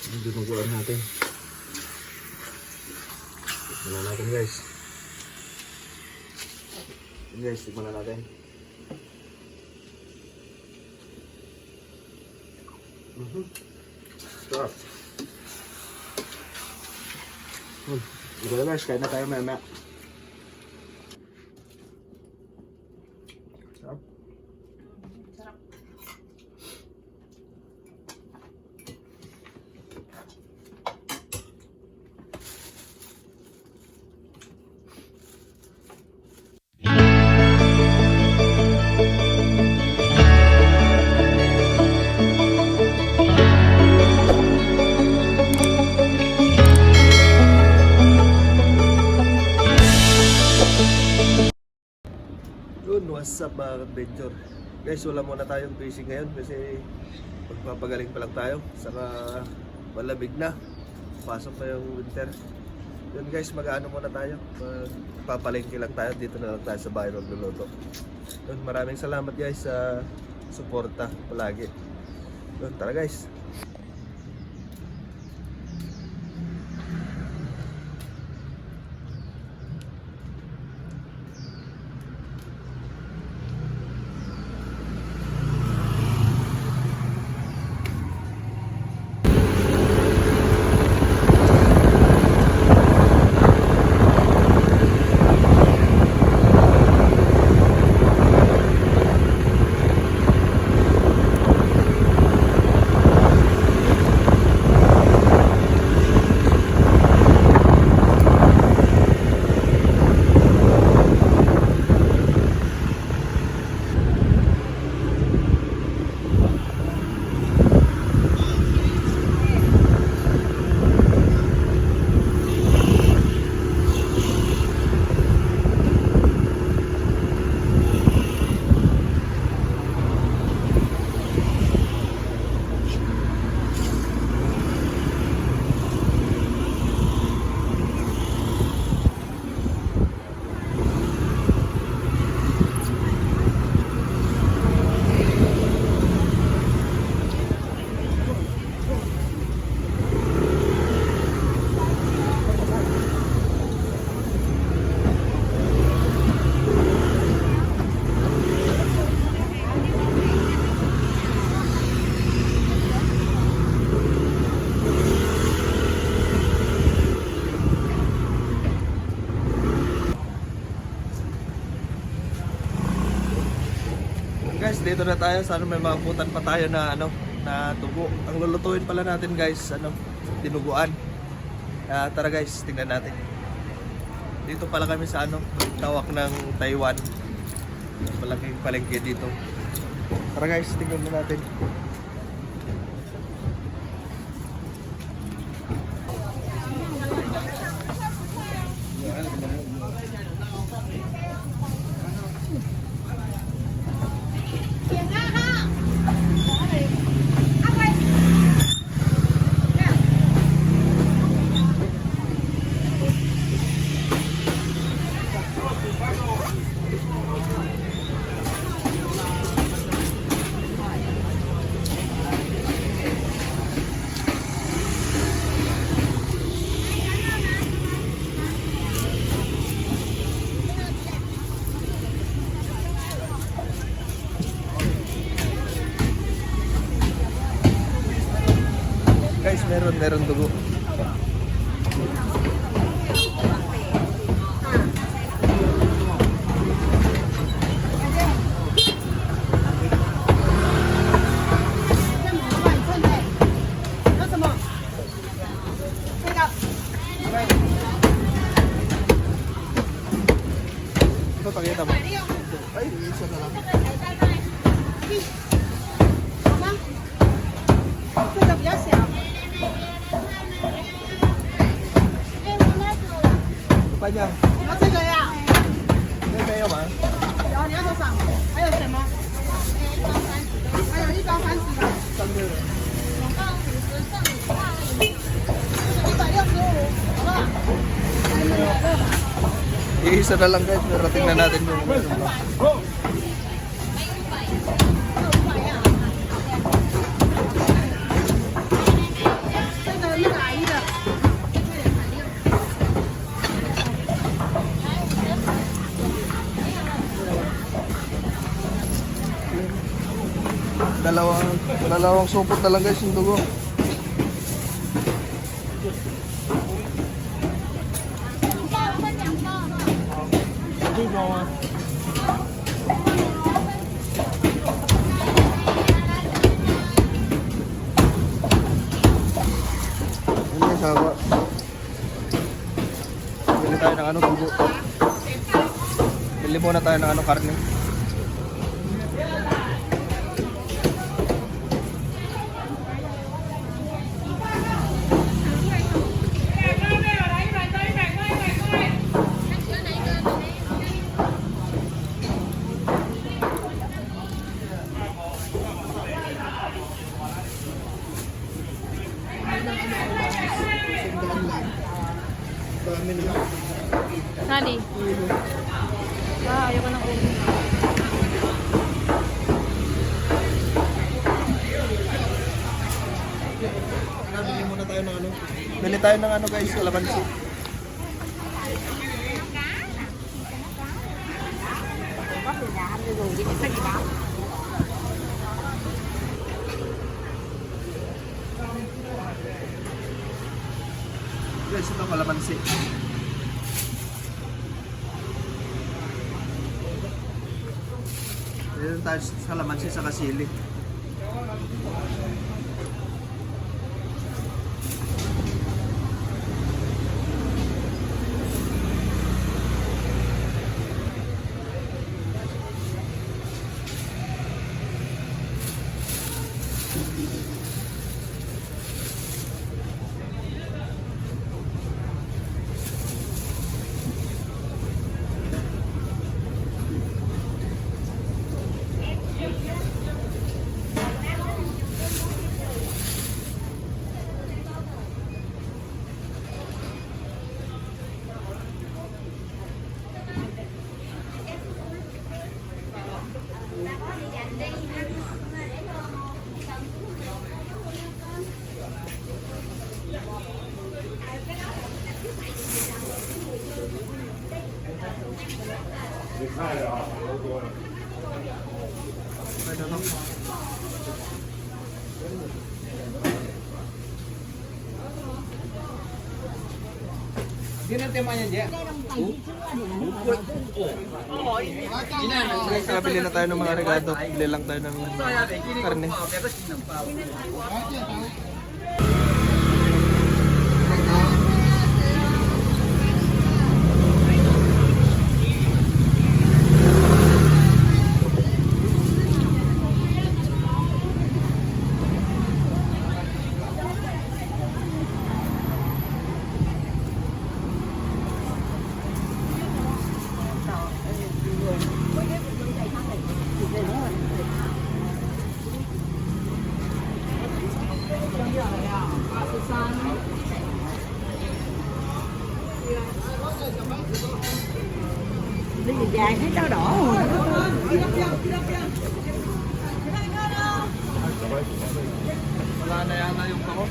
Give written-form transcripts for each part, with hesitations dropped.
Ang dinuguan natin. Tignan natin guys. Guys, tignan natin. Stop. Ito na guys, kain na tayo maya. Sarap. Sarap. What's up mga adventure? Guys, wala muna tayong fishing ngayon kasi magpapagaling pa lang tayo. Saka malamig na. Pasok pa yung winter. Yun guys, mag-ano muna tayo. Magpapalengke lang tayo. Dito na lang tayo sa bahay magluluto. Yun, maraming salamat guys sa suporta palagi. Yun, tara guys. Guys, dito na tayo. Sana may makutan pa tayo na na tugo. Ang lulutuin pala natin guys, dinuguan. Tara guys, tingnan natin. Dito pala kami sa tawag ng Taiwan. Malaking palengke dito. Tara guys, tingnan natin. Guys, meron dugo. Ito, pakita mo. Ay, isa na lang. Apa aja？要这个呀？没有吗？有，你要多少？还有什么？还有一包番薯吧。3个。总共50剩5块165，好不好？Iisa na lang guys, pero tingnan natin yung meron ba. Malalawang supot na lang guys yung dugo. Ano yung sawa? Bili tayo ng ano, dugo. Bili muna tayo ng ano, karne. Nani? Ayoko ng ulo. Bili muna tayo ng ano. Bili tayo ng ano guys, kalamansi. Guys, ito kalamansi. Dito tayo sa kalamansi sa kasili. Pwede na. Kaya bili na tayo ng mga regado. Bili lang tayo ng karne. Đi dài thấy tao đỏ rồi. Wala na yata yung kako.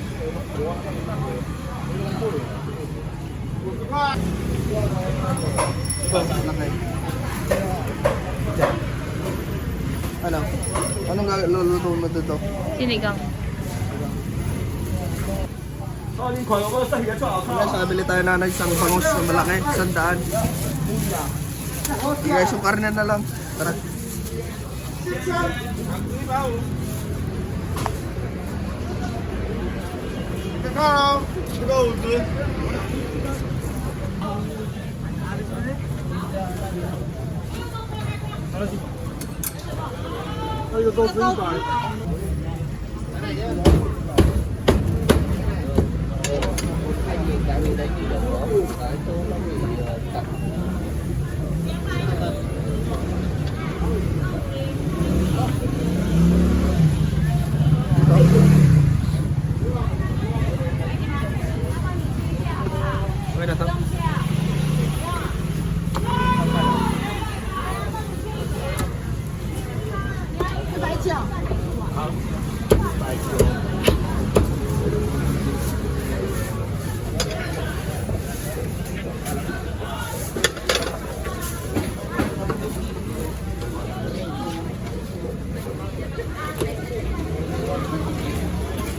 Ano? Anong lulutuin mo dito? Sinigang. Guys, nakabili tayo na isang bangus na malaki, 100. Guys, yung karne na lang. Tara. Okay na to. Bãi chợ.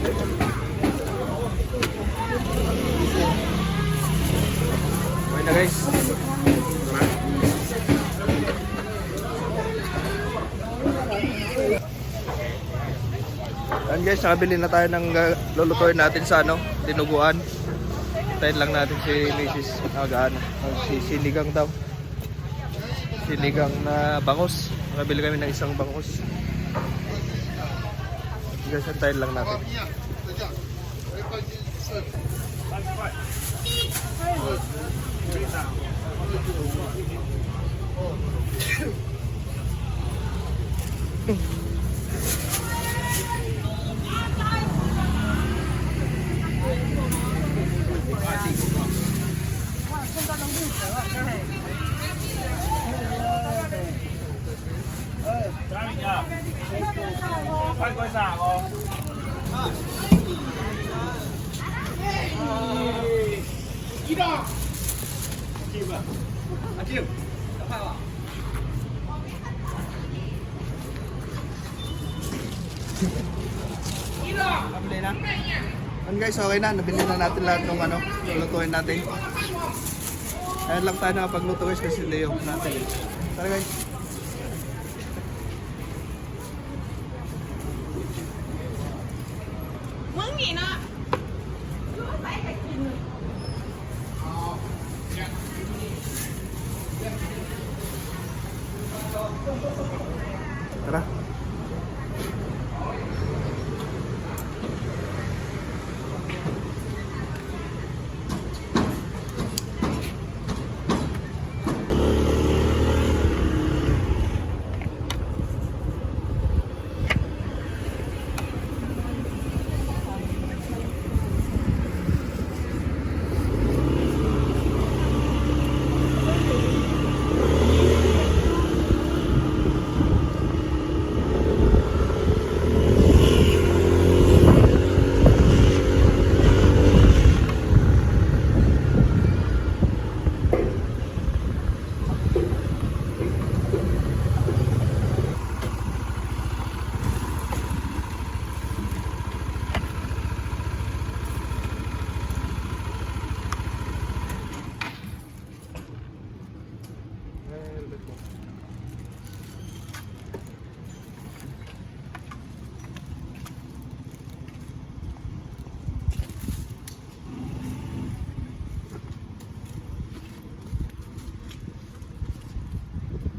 Okay na guys. Tara. Ayan guys, nakabili na tayo ng lulutuin natin sa ano, dinuguan. Tayin lang natin si Mrs. Agaan. Si sinigang daw. Sinigang na bangos. Nakabili kami ng isang bangos. Guys, antayin lang natin. Nabili na? Ayan guys, okay na. Nabili na natin lahat ng ano, lutuin natin. Ayan lang tayo nakapagluto guys kasi Leo natin. Tara guys. Tara.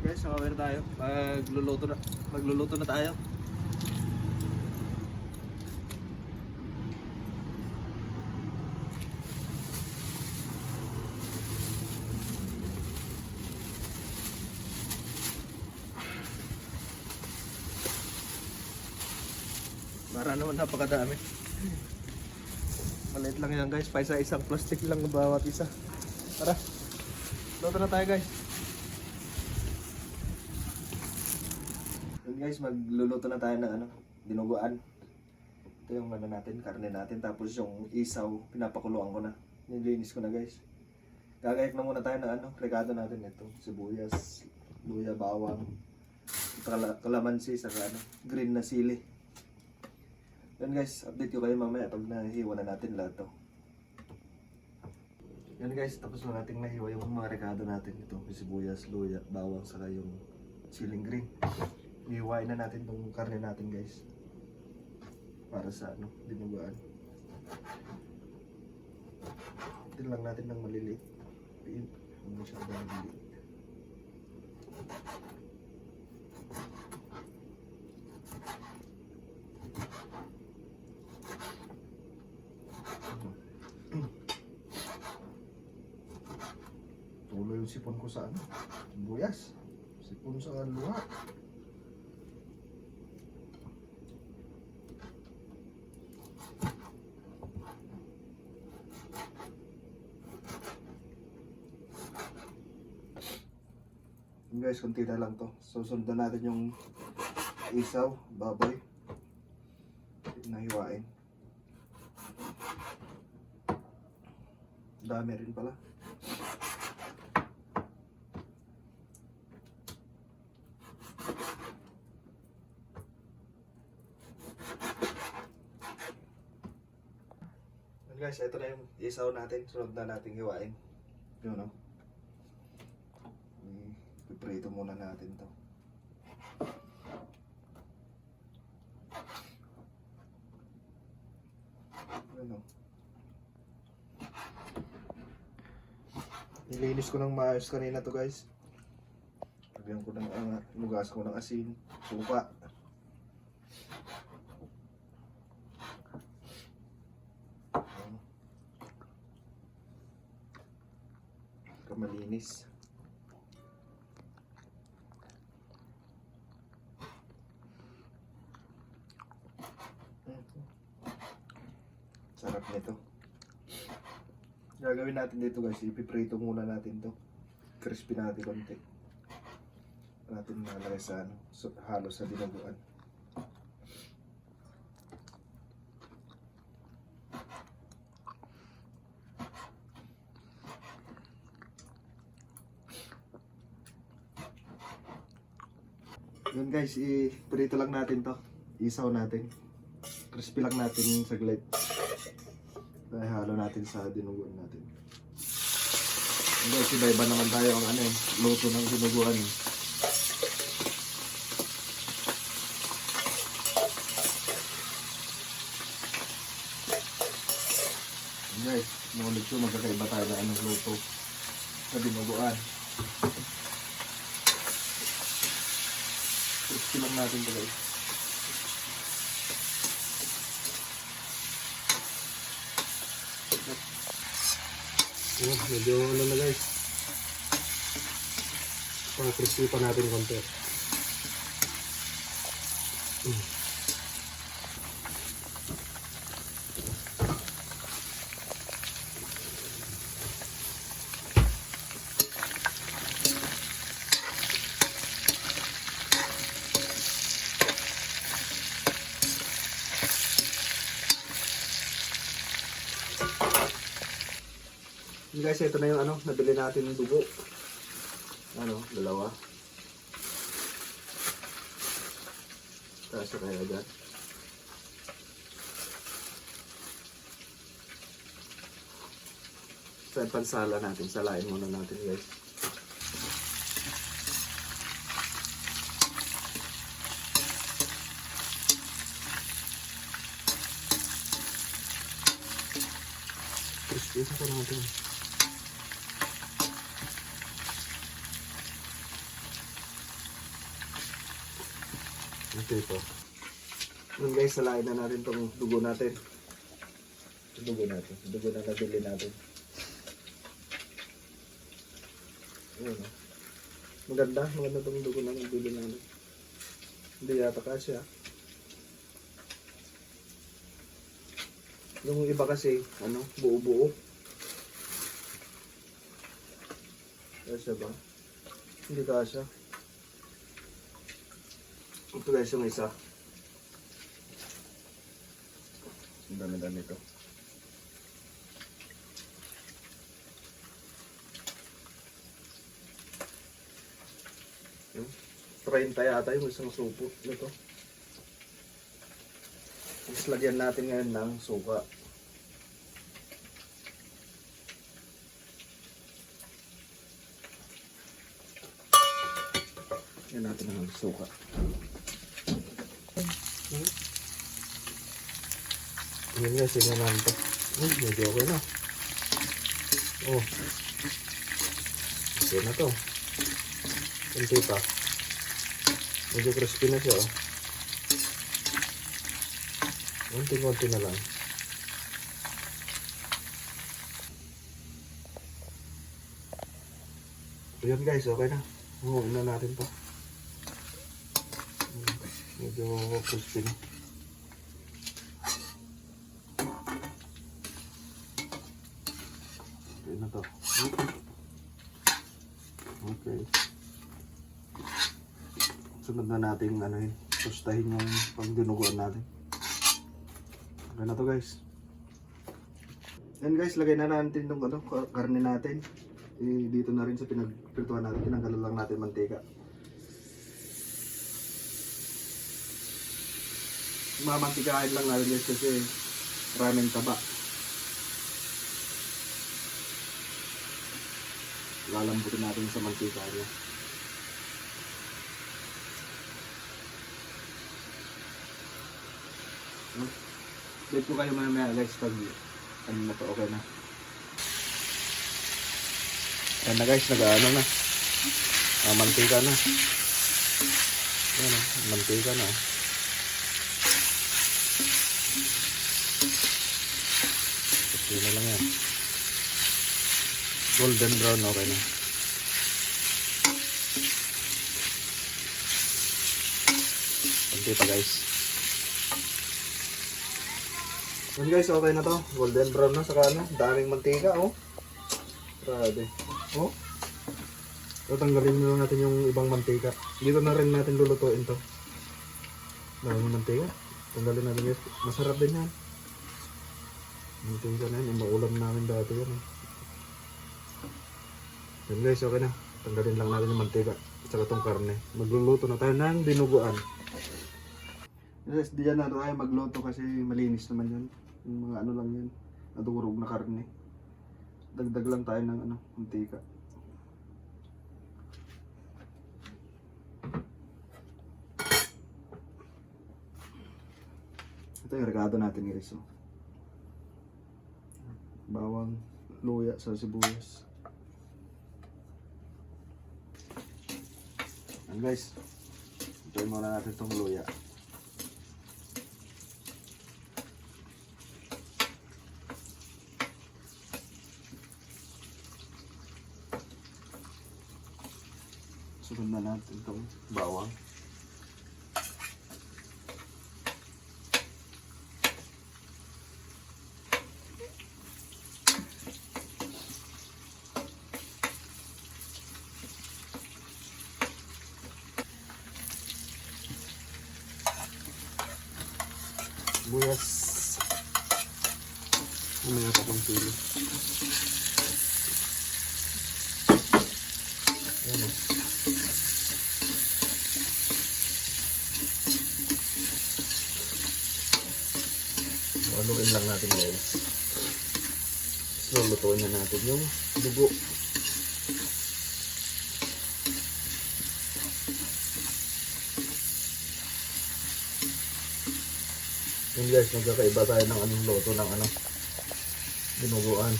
Guys, okay na tayo. Magluluto na tayo. Para naman napakadami. Maliit lang yan guys. Paisa isang plastic lang bawat isa. Tara. Luto na tayo guys. Yun guys, magluluto na tayo ng ano, dinuguan. Ito yung ano natin, karne natin. Tapos yung isaw, pinapakuluan ko na. Nilinis ko na guys. Gagayak na muna tayo ng ano, rekado natin ito. Sibuyas, luya, bawang, kalamansi, saka ano, green na sili. Yan guys, update ko kayo mamaya pag nahiwa na natin lahat to. Yan guys, tapos na natin nahiwa yung mga rekado natin. Ito, sibuyas, luya, bawang, saka yung siling green. Hiwain na natin itong karne natin guys. Para sa ano, dinuguan. Ito lang natin ng maliliit. Huwag masyadong maliliit. Tuloy yung sipon ko sa ano, buyas. Sipon sa luha. Guys, konti na lang to. Susundan natin yung isaw, baboy. Nahiwain. Dami rin pala. Guys, ito na yung isaw natin. Sunod na natin hiwain. Yun, no? Piprito muna natin to. Yun, no? Nilinis ko ng maayos kanina to, guys. Lagyan ko ng lugas ko ng asin, suka. Malinis. Sarap nito. Gagawin natin dito, guys, ipiprito muna natin to. Crispy natin konti. Natin nalagay sa halo sa dinuguan. Yun, guys, i-prito lang natin to. Isaw natin. Crispy lang natin saglit. Kaya halo natin sa dinuguan natin. Yun, guys, iba-iba naman tayo ang luto ng dinuguan. Yun, guys, mulit ko magkakaiba tayo ng luto sa dinuguan. Crispy lang natin ito, guys. Medyo na, guys. Crispy pa natin konti. Guys, ito na yung nabili natin ng dugo. Dalawa. Kasya kaya dyan. Sa pansala natin, salain muna natin, guys. Crispy sa natin. Okay po. Nun, guys, salain na natin itong dugo natin. Dugo na nabili natin. Ayan, o. Maganda itong dugo na nabili natin. Hindi yata kasya. Yung iba kasi, buo-buo. Kasya ba? Hindi kasya. Ito, guys, yung isa. Ang dami-dami ito. Yung 30 yata yung isang supot nito. Tapos lagyan natin ngayon ng suka. Lagyan natin ng suka. Ayan, guys, tingnan natin ito. Medyo okay na. Okay na to. Kunti pa. Medyo crispy na siya. Kunti-kunti na lang. Ayan, guys, okay na. Huwag na natin to. Medyo crispy na. Okay na to. Okay. Sunod na natin tustahin yung pagdinuguan natin. Okay na to, guys. Yan, guys, lagay na natin itong karne natin. Dito na rin sa pinagprituhan natin. Tinanggalan lang natin mantika. Mamantikahin lang natin, guys, kasi maraming taba. Lalambutin natin sa mantika niya. Wait ko kayo mamaya guys pag ano na to, okay na. Ayan na guys, nag-ano na. Mantika na. Ayan o, mantika na. Okay na lang yan. Golden brown, okay na. Kunti pa guys. Yan guys, okay na to. Golden brown na, saka ano, daming mantika oh. Grabe. Oh. Tatanggalin na natin yung ibang mantika. Dito na rin natin lulutuin to. Daming mantika. Tanggalin natin guys. Masarap din yan. Mantika na yan. Yung maulam namin dati yan eh. Yan guys, okay na. Tanggalin lang natin yung mantika. Saka itong karne. Magluluto na tayo ng dinuguan. Guys, diyan na tayo magluto kasi malinis naman yan. Yung mga ano lang yan. Nadurog na karne. Dagdag lang tayo ng ano, mantika. Ito yung regado natin guys. Oh. Bawang, luya sa sibuyas. Yan guys. Ito muna natin itong luya. Sunod na natin itong bawang. Buyas. Umaya pa pang sili. Ayan o. Haluin lang natin guys. Lulutuin na natin yung dugo. Yun guys, magkakaiba tayo ng anong luto ng ano, dinuguan.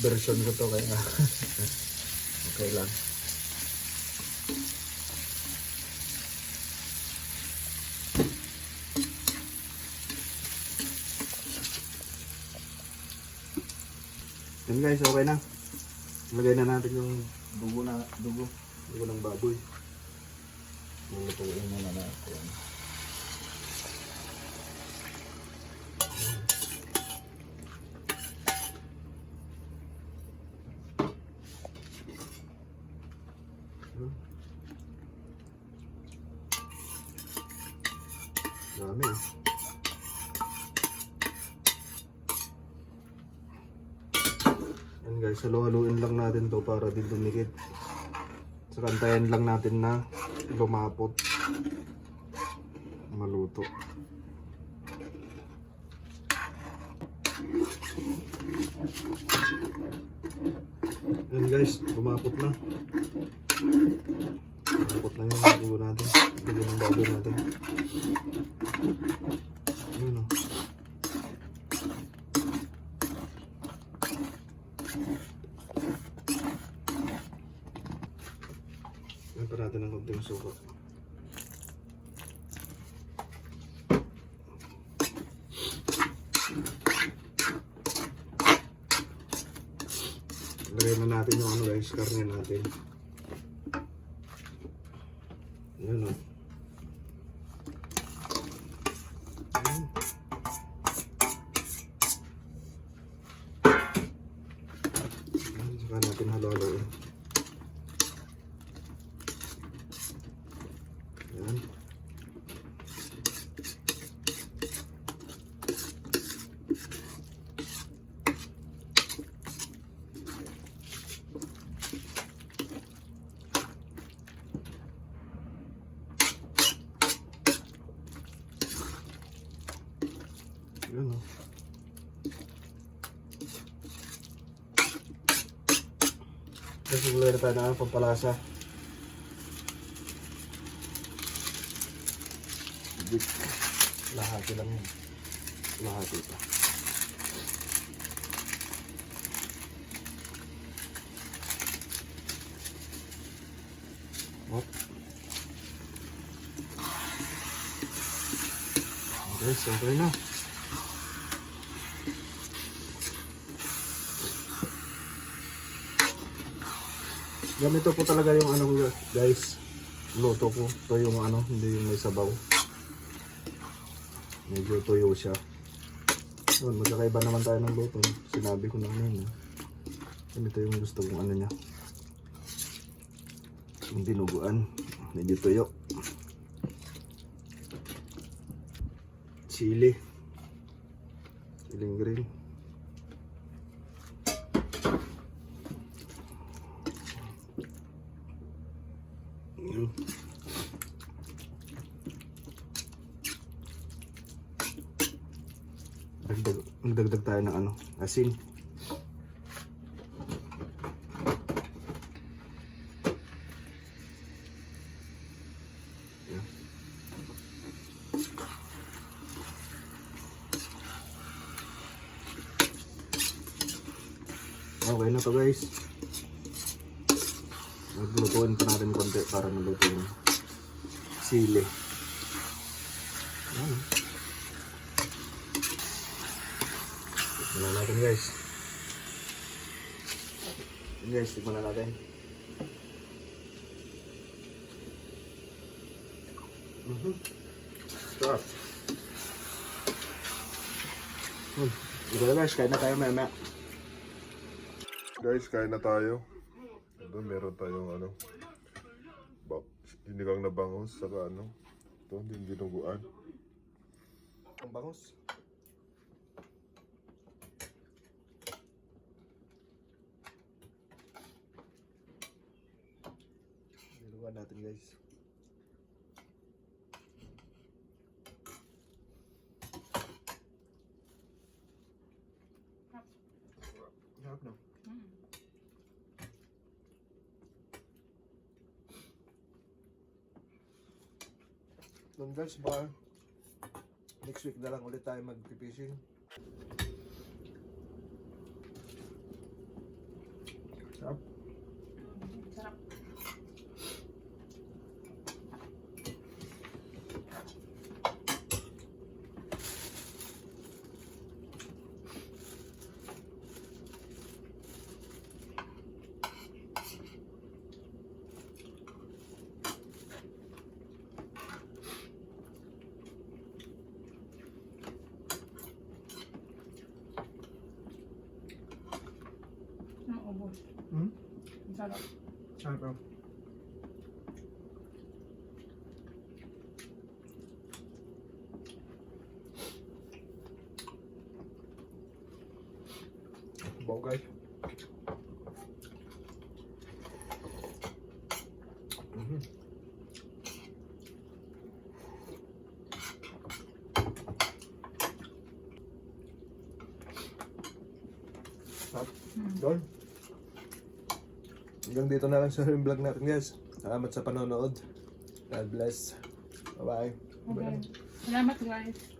Version ko to kaya okay lang. Yun guys, okay na. Lagay na natin yung dugo ng baboy. Lulutuin na natin. Dami. Yan guys, halu-haluin lang natin to para di dumikit. So kantayan lang natin na lumapot. Maluto. Yan guys, lumapot na. Lumapot na yung dugo natin. Dugo ng baboy natin. Ayan o. Ayan pa natin ng konting suka. Lagay na natin yung ano guys, karne natin. Ayan o. Saka natin halo-haloin. Ayan. Ayan o. Kasi wala na tayo na pampalasa. Big. Lahati lang yun. Lahati pa. Hop. Okay, okay na. Ganito po talaga yung ano ko guys. Luto ko. Ito yung ano, hindi yung may sabaw. Medyo tuyo siya. Yun, magkakaiba naman tayo ng luto. Sinabi ko na yun. Ganito yung gusto kong ano niya. Yung dinuguan. Medyo tuyo. Chili. Chiling green. Yun. Magdagdag tayo ng ano, asin. Yan. Okay na to guys. Maglutuin pa natin konti para maluto yung sili. Yan. Tignan natin guys. Yan guys, tignan natin. Stop. Ito na guys, kain na tayo maya. Guys, kain na tayo. Ito, meron tayong ano, sinigang na bangus, saka ano, ito, dinuguan. Ang bangus. Dinuguan natin guys. Sarap no? Doon guys, baka next week na lang ulit tayo mag-fishing. Sarap. Sarap. Naubos. Sarap. Sarap bro. Bau guys. Doon. Hanggang dito na lang sa vlog natin guys. Salamat sa panonood. God bless. Bye bye. Okay. Salamat guys.